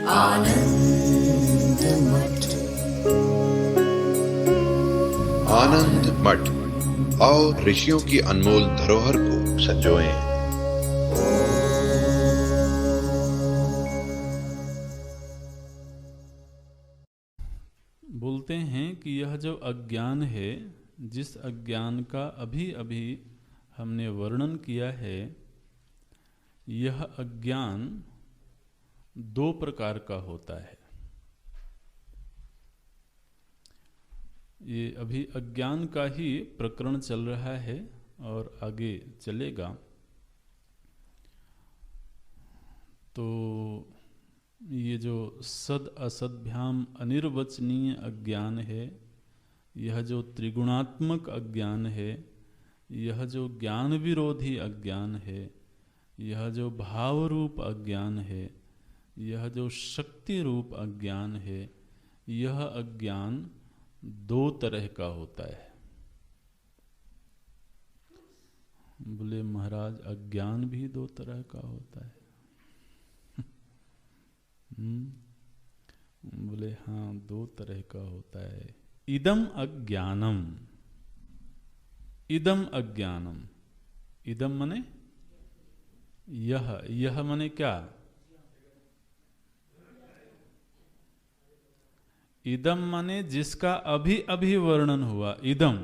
आनंद मठ। आनंद मठ और ऋषियों की अनमोल धरोहर को संजोएं। बोलते हैं कि यह जो अज्ञान है, जिस अज्ञान का अभी अभी हमने वर्णन किया है, यह अज्ञान दो प्रकार का होता है। ये अभी अज्ञान का ही प्रकरण चल रहा है और आगे चलेगा। तो ये जो सद असद्भ्याम अनिर्वचनीय अज्ञान है, यह जो त्रिगुणात्मक अज्ञान है, यह जो ज्ञान विरोधी अज्ञान है, यह जो भाव रूप अज्ञान है, यह जो शक्ति रूप अज्ञान है, यह अज्ञान दो तरह का होता है। बोले महाराज, अज्ञान भी दो तरह का होता है? बोले हाँ, दो तरह का होता है। इदम अज्ञानम, इदम अज्ञानम। इदम मने यह मने क्या? इदम माने जिसका अभी अभी वर्णन हुआ। इदम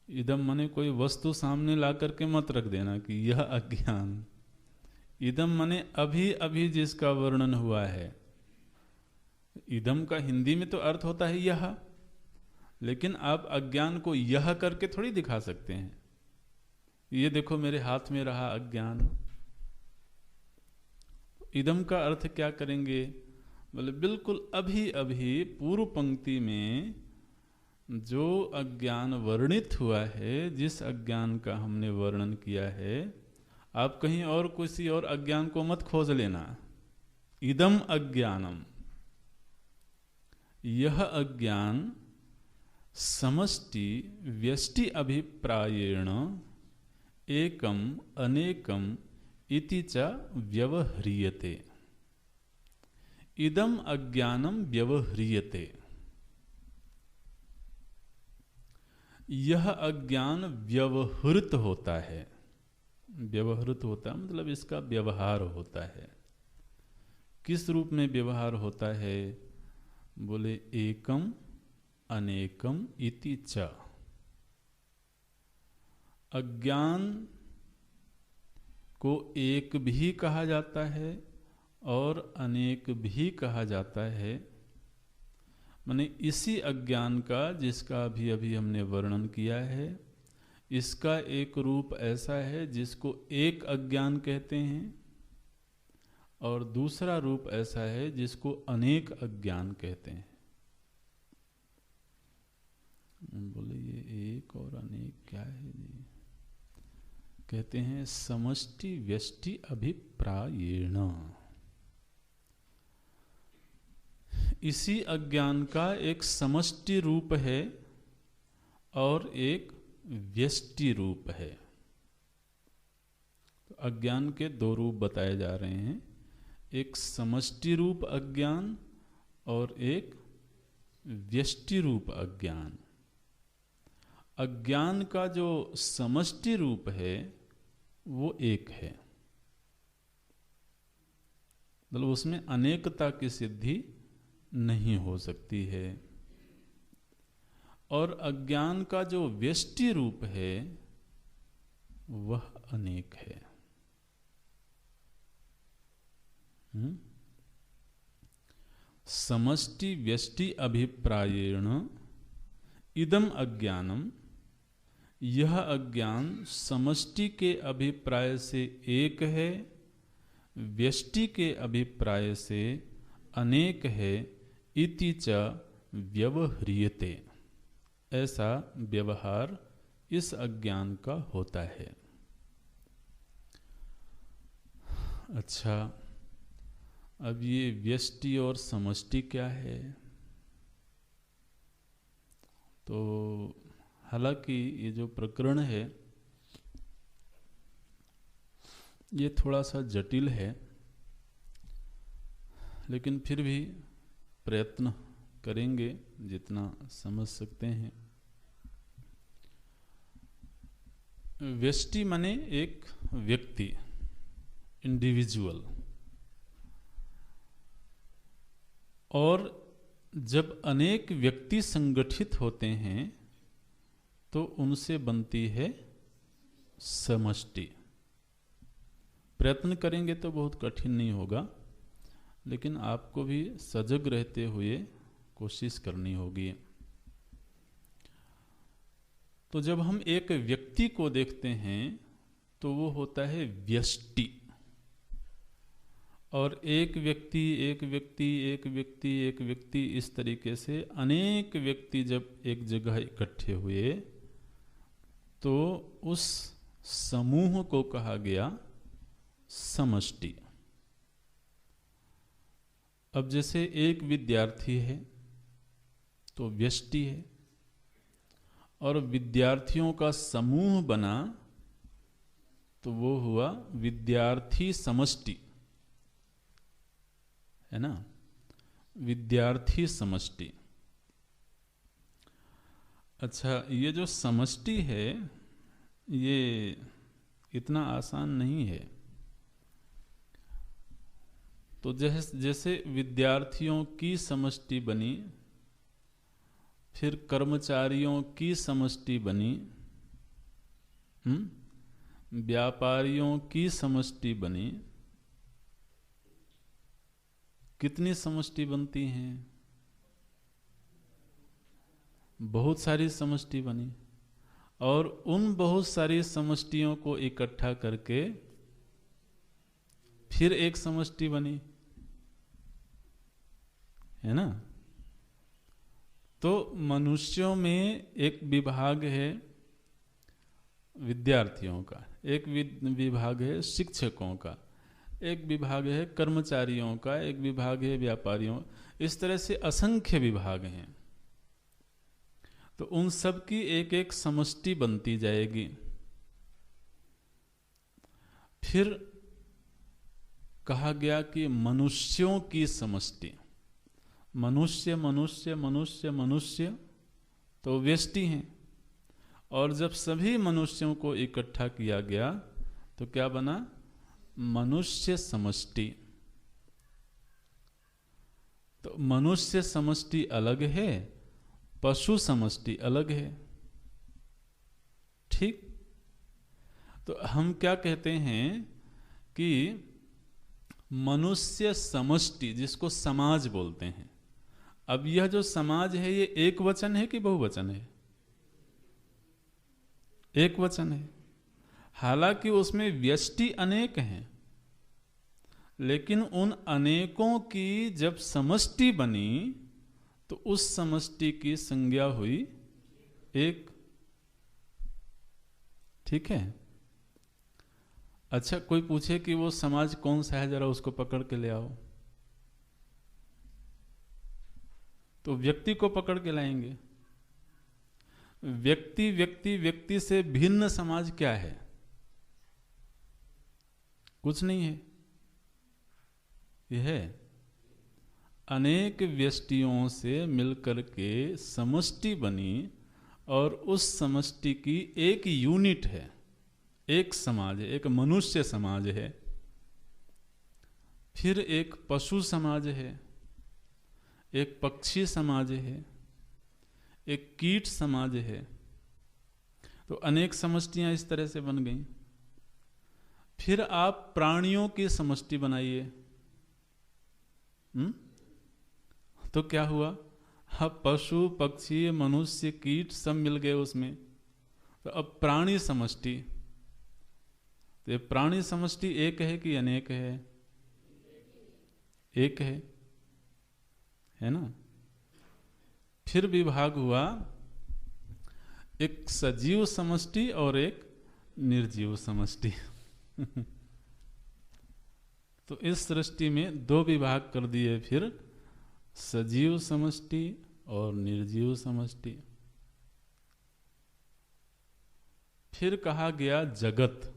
इदम माने कोई वस्तु सामने ला करके मत रख देना कि यह अज्ञान। इदम माने अभी अभी जिसका वर्णन हुआ है। इदम का हिंदी में तो अर्थ होता है यह, लेकिन आप अज्ञान को यह करके थोड़ी दिखा सकते हैं। ये देखो मेरे हाथ में रहा अज्ञान। इदम का अर्थ क्या करेंगे? बोले बिल्कुल अभी अभी पूर्व पंक्ति में जो अज्ञान वर्णित हुआ है, जिस अज्ञान का हमने वर्णन किया है, आप कहीं और किसी और अज्ञान को मत खोज लेना। इदम अज्ञानम, यह अज्ञान समष्टि व्यष्टि अभिप्रायेण एकम अनेकम इति च व्यवह्रियते। इदम अज्ञानम व्यवह्रियते। यह अज्ञान व्यवहृत होता है। व्यवहृत होता है मतलब इसका व्यवहार होता है। किस रूप में व्यवहार होता है? बोले एकम अनेकम इति च। अज्ञान को एक भी कहा जाता है और अनेक भी कहा जाता है। माने इसी अज्ञान का, जिसका अभी अभी हमने वर्णन किया है, इसका एक रूप ऐसा है जिसको एक अज्ञान कहते हैं, और दूसरा रूप ऐसा है जिसको अनेक अज्ञान कहते हैं। बोले ये एक और अनेक क्या है जी? कहते हैं समष्टि व्यष्टि अभिप्रायेण। इसी अज्ञान का एक समष्टि रूप है और एक व्यष्टि रूप है। तो अज्ञान के दो रूप बताए जा रहे हैं, एक समष्टि रूप अज्ञान और एक व्यष्टि रूप अज्ञान। अज्ञान का जो समष्टि रूप है वो एक है, मतलब उसमें अनेकता की सिद्धि नहीं हो सकती है। और अज्ञान का जो व्यष्टि रूप है वह अनेक है। समष्टि व्यष्टि अभिप्रायेण इदम अज्ञानम, यह अज्ञान समष्टि के अभिप्राय से एक है, व्यष्टि के अभिप्राय से अनेक है। इति च व्यवह्रियते, ऐसा व्यवहार इस अज्ञान का होता है। अच्छा, अब ये व्यष्टि और समष्टि क्या है? तो हालांकि ये जो प्रकरण है ये थोड़ा सा जटिल है, लेकिन फिर भी प्रयत्न करेंगे जितना समझ सकते हैं। व्यष्टि माने एक व्यक्ति, इंडिविजुअल। और जब अनेक व्यक्ति संगठित होते हैं तो उनसे बनती है समष्टि। प्रयत्न करेंगे तो बहुत कठिन नहीं होगा, लेकिन आपको भी सजग रहते हुए कोशिश करनी होगी। तो जब हम एक व्यक्ति को देखते हैं तो वो होता है व्यष्टि। और एक व्यक्ति एक व्यक्ति एक व्यक्ति एक व्यक्ति, इस तरीके से अनेक व्यक्ति जब एक जगह इकट्ठे हुए तो उस समूह को कहा गया समष्टि। अब जैसे एक विद्यार्थी है तो व्यष्टि है, और विद्यार्थियों का समूह बना तो वो हुआ विद्यार्थी समष्टि, है ना, विद्यार्थी समष्टि। अच्छा, ये जो समष्टि है ये इतना आसान नहीं है। तो जैसे विद्यार्थियों की समष्टि बनी, फिर कर्मचारियों की समष्टि बनी, व्यापारियों की समष्टि बनी। कितनी समष्टि बनती हैं? बहुत सारी समष्टि बनी। और उन बहुत सारी समष्टियों को इकट्ठा करके फिर एक समष्टि बनी, है ना। तो मनुष्यों में एक विभाग है विद्यार्थियों का, एक विभाग है शिक्षकों का, एक विभाग है कर्मचारियों का, एक विभाग है व्यापारियों। इस तरह से असंख्य विभाग हैं। तो उन सब की एक एक समष्टि बनती जाएगी। फिर कहा गया कि मनुष्यों की समष्टि, मनुष्य मनुष्य मनुष्य मनुष्य तो व्यष्टि हैं। और जब सभी मनुष्यों को इकट्ठा किया गया तो क्या बना? मनुष्य समष्टि। तो मनुष्य समष्टि अलग है, पशु समष्टि अलग है। ठीक। तो हम क्या कहते हैं कि मनुष्य समष्टि, जिसको समाज बोलते हैं। अब यह जो समाज है ये एक वचन है कि बहुवचन है? एक वचन है। हालांकि उसमें व्यष्टि अनेक हैं, लेकिन उन अनेकों की जब समष्टि बनी तो उस समष्टि की संज्ञा हुई एक। ठीक है। अच्छा, कोई पूछे कि वो समाज कौन सा है, जरा उसको पकड़ के ले आओ, तो व्यक्ति को पकड़ के लाएंगे। व्यक्ति व्यक्ति व्यक्ति से भिन्न समाज क्या है? कुछ नहीं है। यह है अनेक व्यष्टियों से मिलकर के समष्टि बनी, और उस समष्टि की एक यूनिट है, एक समाज है, एक मनुष्य समाज है। फिर एक पशु समाज है, एक पक्षी समाज है, एक कीट समाज है। तो अनेक समष्टियां इस तरह से बन गई। फिर आप प्राणियों की समष्टि बनाइए। तो क्या हुआ? अब पशु पक्षी मनुष्य कीट सब मिल गए उसमें। तो अब प्राणी समष्टि। तो ये प्राणी समष्टि एक है कि अनेक है? एक है ना। फिर विभाग हुआ एक सजीव समष्टि और एक निर्जीव समष्टि। तो इस सृष्टि में दो विभाग कर दिए, फिर सजीव समष्टि और निर्जीव समष्टि। फिर कहा गया जगत।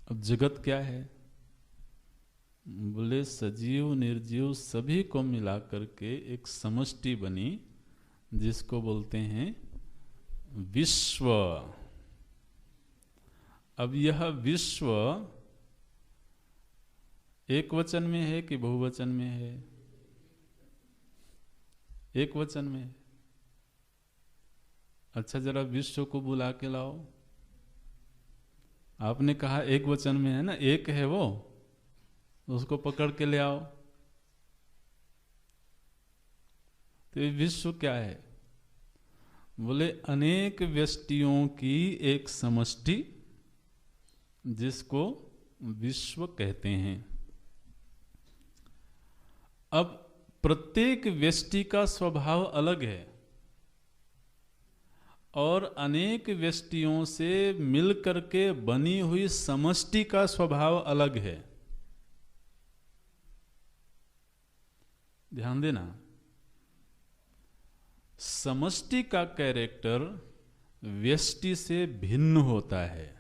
अब जगत क्या है? बोले सजीव निर्जीव सभी को मिला करके एक समष्टि बनी, जिसको बोलते हैं विश्व। अब यह विश्व एक वचन में है कि बहुवचन में है? एक वचन में है। अच्छा, जरा विश्व को बुला के लाओ। आपने कहा एक वचन में है ना, एक है वो, उसको पकड़ के ले आओ। तो ये विश्व क्या है? बोले अनेक व्यष्टियों की एक समष्टि, जिसको विश्व कहते हैं। अब प्रत्येक व्यष्टि का स्वभाव अलग है और अनेक व्यष्टियों से मिलकर के बनी हुई समष्टि का स्वभाव अलग है। ध्यान देना, समष्टि का कैरेक्टर व्यष्टि से भिन्न होता है।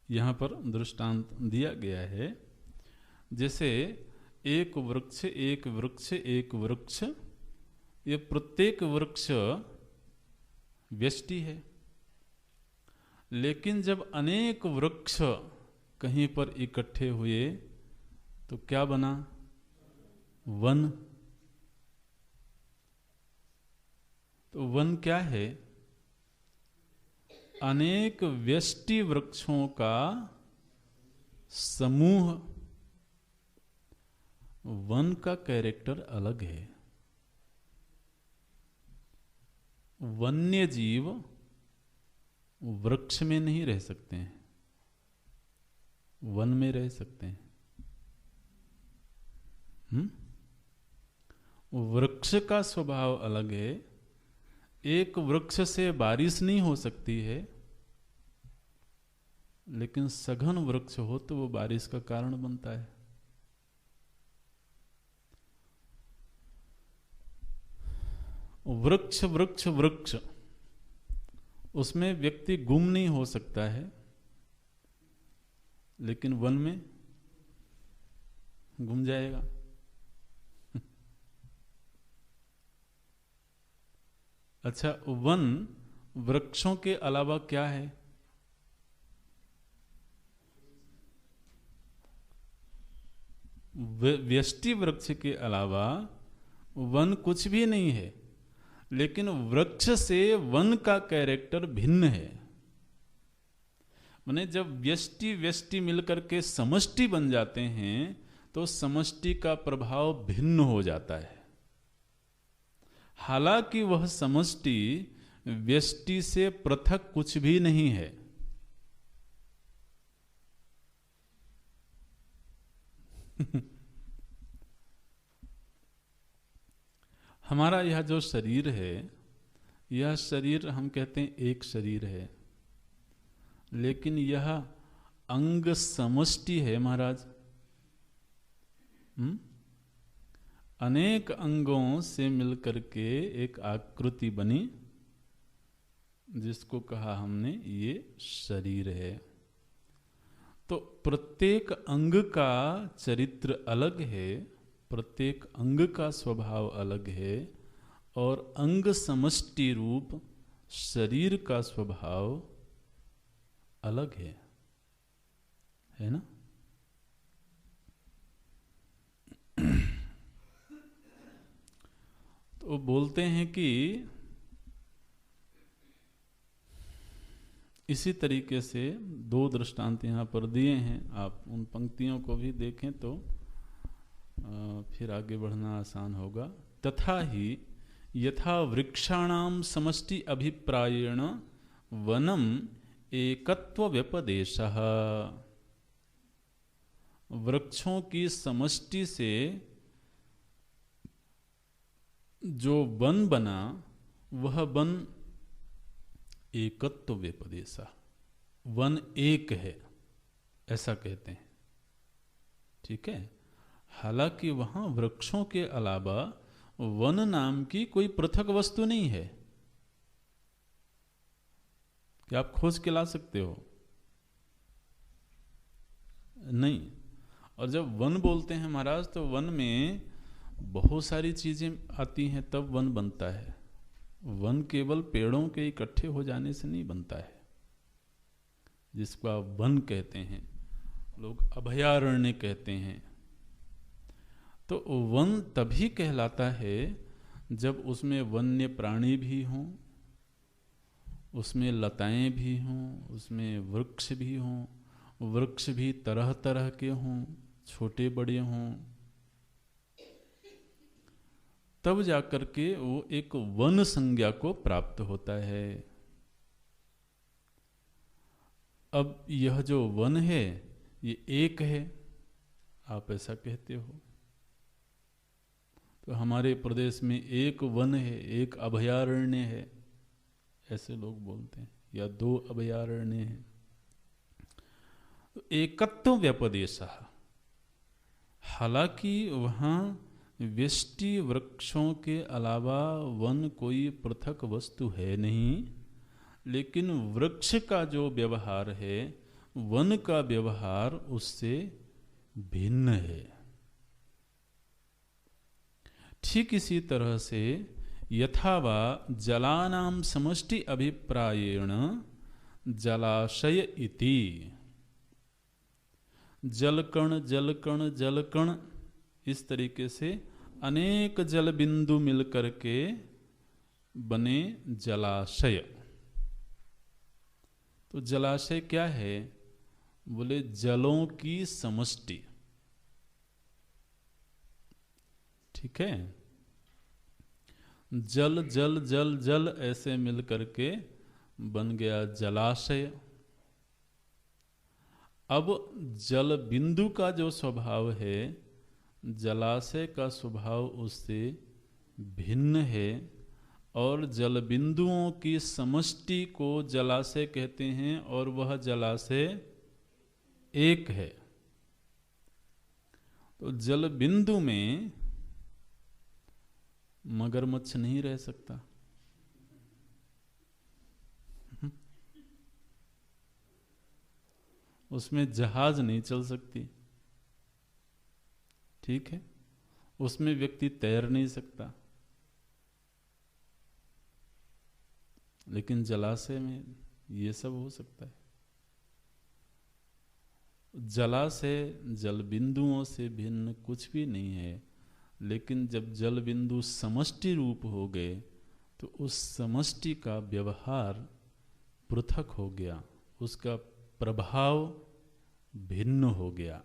यहां पर दृष्टांत दिया गया है, जैसे एक वृक्ष एक वृक्ष एक वृक्ष, ये प्रत्येक वृक्ष व्यष्टि है। लेकिन जब अनेक वृक्ष कहीं पर इकट्ठे हुए तो क्या बना? वन। तो वन क्या है? अनेक व्यष्टि वृक्षों का समूह। वन का कैरेक्टर अलग है। वन्य जीव वृक्ष में नहीं रह सकते हैं, वन में रह सकते हैं। वृक्ष का स्वभाव अलग है। एक वृक्ष से बारिश नहीं हो सकती है, लेकिन सघन वृक्ष हो तो वो बारिश का कारण बनता है। वृक्ष वृक्ष वृक्ष, उसमें व्यक्ति गुम नहीं हो सकता है, लेकिन वन में गुम जाएगा। अच्छा, वन वृक्षों के अलावा क्या है? व्यष्टि वृक्ष के अलावा वन कुछ भी नहीं है, लेकिन वृक्ष से वन का कैरेक्टर भिन्न है। माने जब व्यष्टि व्यष्टि मिलकर के समष्टि बन जाते हैं तो समष्टि का प्रभाव भिन्न हो जाता है। हालांकि वह समष्टि व्यष्टि से पृथक कुछ भी नहीं है। हमारा यह जो शरीर है, यह शरीर हम कहते हैं एक शरीर है, लेकिन यह अंग समष्टि है महाराज। अनेक अंगों से मिलकर के एक आकृति बनी, जिसको कहा हमने ये शरीर है। तो प्रत्येक अंग का चरित्र अलग है, प्रत्येक अंग का स्वभाव अलग है, और अंग समष्टि रूप शरीर का स्वभाव अलग है ना? तो बोलते हैं कि इसी तरीके से दो दृष्टांत यहाँ पर दिए हैं। आप उन पंक्तियों को भी देखें तो फिर आगे बढ़ना आसान होगा। तथा ही यथा वृक्षाणाम समष्टि अभिप्रायेण वनम एकत्व व्यपदेशः। वृक्षों की समष्टि से जो वन बना, वह वन एकत्व व्यपदेशः, वन एक है ऐसा कहते हैं। ठीक है, हालांकि वहां वृक्षों के अलावा वन नाम की कोई पृथक वस्तु नहीं है। क्या आप खोज के ला सकते हो? नहीं, और जब वन बोलते हैं महाराज, तो वन में बहुत सारी चीजें आती हैं, तब वन बनता है। वन केवल पेड़ों के इकट्ठे हो जाने से नहीं बनता है, जिसको आप वन कहते हैं, लोग अभयारण्य कहते हैं। तो वन तभी कहलाता है जब उसमें वन्य प्राणी भी हों, उसमें लताएं भी हों, उसमें वृक्ष भी हों, वृक्ष भी तरह तरह के हों, छोटे बड़े हों, तब जाकर के वो एक वन संज्ञा को प्राप्त होता है। अब यह जो वन है ये एक है, आप ऐसा कहते हो। तो हमारे प्रदेश में एक वन है, एक अभयारण्य है, ऐसे लोग बोलते हैं, या 2 अभयारण्य हैं। तो एकत्व व्यपदेशः, हालांकि वहाँ व्यष्टि वृक्षों के अलावा वन कोई पृथक वस्तु है नहीं, लेकिन वृक्ष का जो व्यवहार है, वन का व्यवहार उससे भिन्न है। ठीक इसी तरह से यथा वा जलानां समष्टि अभिप्रायेण जलाशय इति, जलकण जलकण जलकण, इस तरीके से अनेक जल बिंदु मिलकर के बने जलाशय। तो जलाशय क्या है? बोले जलों की समष्टि। ठीक है, जल जल जल जल ऐसे मिल करके बन गया जलाशय। अब जल बिंदु का जो स्वभाव है, जलाशय का स्वभाव उससे भिन्न है, और जल बिंदुओं की समष्टि को जलाशय कहते हैं, और वह जलाशय एक है। तो जल बिंदु में मगरमच्छ नहीं रह सकता, उसमें जहाज नहीं चल सकती, ठीक है, उसमें व्यक्ति तैर नहीं सकता। लेकिन जलाशय में ये सब हो सकता है। जलाशय जल बिंदुओं से भिन्न कुछ भी नहीं है, लेकिन जब जल बिंदु समष्टि रूप हो गए तो उस समष्टि का व्यवहार पृथक हो गया, उसका प्रभाव भिन्न हो गया।